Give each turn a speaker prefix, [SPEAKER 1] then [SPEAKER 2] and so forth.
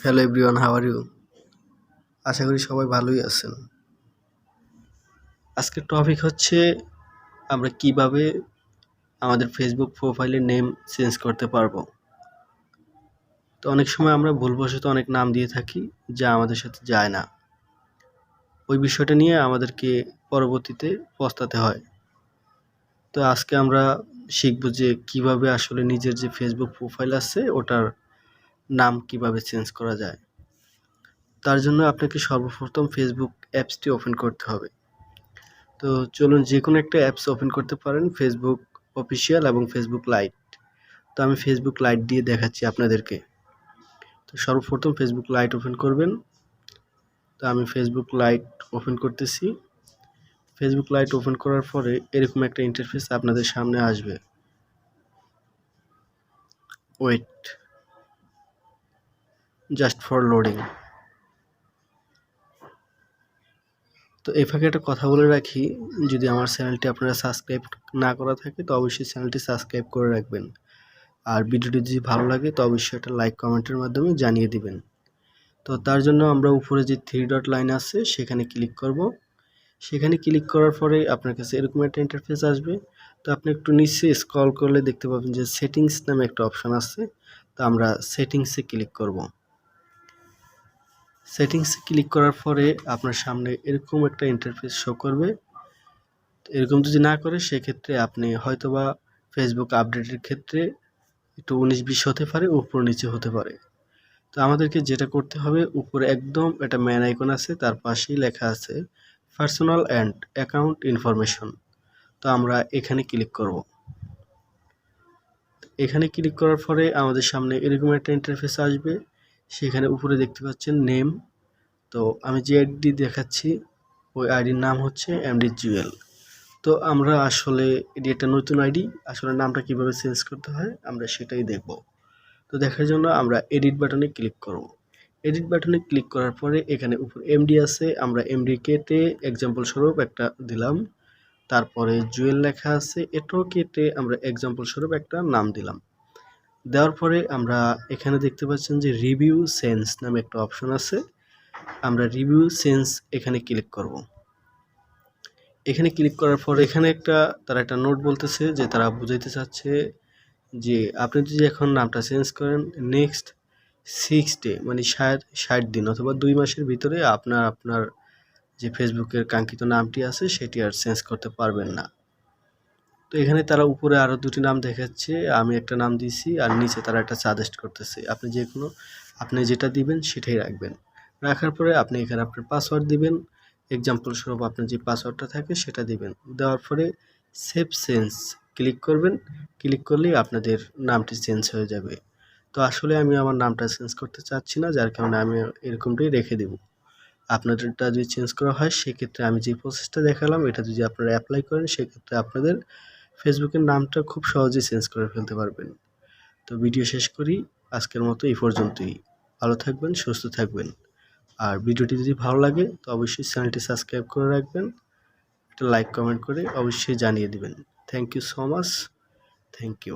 [SPEAKER 1] Hello everyone, how are you? আশা করি সবাই ভালোই আছেন। আজকের টপিক হচ্ছে আমরা কিভাবে আমাদের ফেসবুক প্রোফাইলের নেম চেঞ্জ করতে পারবো। তো অনেক সময় আমরা ভুলবশত অনেক নাম দিয়ে থাকি যা আমাদের সাথে যায় না। ওই বিষয়টা নিয়ে আমাদেরকে পরবর্তীতে পস্তাতে হয়। তো আজকে আমরা শিখব যে কিভাবে আসলে নিজের যে ফেসবুক প্রোফাইল আছে ওটার নাম কিভাবে চেঞ্জ করা যায়। তার জন্য আপনাকে সর্বপ্রথম ফেসবুক অ্যাপসটি ওপেন করতে হবে। তো চলুন যে কোনো একটা অ্যাপস ওপেন করতে পারেন, ফেসবুক অফিসিয়াল এবং ফেসবুক লাইট। তো আমি ফেসবুক লাইট দিয়ে দেখাচ্ছি আপনাদেরকে। তো সর্বপ্রথম ফেসবুক লাইট ওপেন করবেন। তো আমি ফেসবুক লাইট ওপেন করতেছি। ফেসবুক লাইট ওপেন করার পরে এরকম একটা ইন্টারফেস আপনাদের সামনে আসবে। Wait just for loading. তো এই ফাঁকে একটা কথা বলে রাখি, যদি আমার চ্যানেলটি আপনারা সাবস্ক্রাইব না করা থাকে তো অবশ্যই চ্যানেলটি সাবস্ক্রাইব করে রাখবেন। আর ভিডিওটি যদি ভালো লাগে তো অবশ্যই একটা লাইক কমেন্টের মাধ্যমে জানিয়ে দিবেন। তো তার জন্য আমরা উপরে যে 3 ডট লাইন আছে সেখানে ক্লিক করব। সেখানে ক্লিক করার পরে আপনার কাছে এরকম একটা ইন্টারফেস আসবে। তো আপনি একটু নিচে স্ক্রল করলে দেখতে পাবেন যে সেটিংস নামে একটা অপশন আছে। তো আমরা সেটিংসে ক্লিক করব। সেটিংসে ক্লিক করার পরে আপনার সামনে এরকম একটা ইন্টারফেস শো করবে। এরকম যদি না করে সেক্ষেত্রে আপনি হয়তোবা ফেসবুক আপডেটের ক্ষেত্রে একটু 19-20 হতে পারে, উপর নিচে হতে পারে। তো আমাদেরকে যেটা করতে হবে, উপরে একদম একটা ম্যান আইকন আছে, তার পাশেই লেখা আছে পার্সোনাল অ্যান্ড অ্যাকাউন্ট ইনফরমেশন। তো আমরা এখানে ক্লিক করব। এখানে ক্লিক করার পরে আমাদের সামনে এরকম একটা ইন্টারফেস আসবে। সেখানে উপরে দেখতে পাচ্ছেন নেম। তো আমি যে আইডি দেখাচ্ছি ওই আইডির নাম হচ্ছে এমডি জুয়েল। তো আমরা আসলে এটি একটা নতুন আইডি, আসলে নামটা কিভাবে চেঞ্জ করতে হয় আমরা সেটাই দেখব। তো দেখার জন্য আমরা এডিট বাটনে ক্লিক করব। এডিট বাটনে ক্লিক করার পরে এখানে উপর এমডি আছে, আমরা এমডি কেটে এক্সাম্পল স্বরূপ একটা দিলাম। তারপরে জুয়েল লেখা আছে, এটাও কেটে আমরা এক্সাম্পল স্বরূপ একটা নাম দিলাম। দেওয়ার পরে আমরা এখানে দেখতে পাচ্ছেন যে রিভিউ সেন্স নামে একটা অপশন আছে, আমরা রিভিউ সেন্স এখানে ক্লিক করব। এখানে ক্লিক করার পর এখানে তারা একটা নোট বলতেছে যে তারা বুঝাইতে চাচ্ছে যে আপনি যদি এখন নামটা চেঞ্জ করেন নেক্সট 6 ডে মানে 60 দিন অথবা 2 মাসের ভিতরে আপনার যে ফেসবুকের কাঙ্ক্ষিত নামটি আছে সেটি আর চেঞ্জ করতে পারবেন না। তো এখানে তারা উপরে আরও 2টি নাম দেখাচ্ছে, আমি একটা নাম দিয়েছি আর নিচে তারা একটা সাজেস্ট করতেছে আপনি যেটা দিবেন সেটাই রাখবেন। রাখার পরে আপনি এখানে আপনার পাসওয়ার্ড দিবেন, এক্সাম্পল স্বরূপ আপনার যে পাসওয়ার্ডটা থাকে সেটা দিবেন। দেওয়ার পরে সেভ চেঞ্জ ক্লিক করবেন। ক্লিক করলেই আপনাদের নামটি চেঞ্জ হয়ে যাবে। তো আসলে আমি আমার নামটা চেঞ্জ করতে চাচ্ছি না, যার কারণে আমি এরকমটাই রেখে দেব। আপনাদেরটা যদি চেঞ্জ করা হয় সেক্ষেত্রে আমি যে প্রসেসটা দেখালাম এটা যদি আপনারা অ্যাপ্লাই করেন সেক্ষেত্রে আপনাদের ফেসবুকের নামটা খুব সহজেই চেঞ্জ করে ফেলতে পারবেন। তো ভিডিও শেষ করি, আজকের মতো এই পর্যন্তই। ভালো থাকবেন, সুস্থ থাকবেন। আর ভিডিওটি যদি ভালো লাগে তো অবশ্যই চ্যানেলটি সাবস্ক্রাইব করে রাখবেন, একটা লাইক কমেন্ট করে অবশ্যই জানিয়ে দিবেন। Thank you so much. Thank you.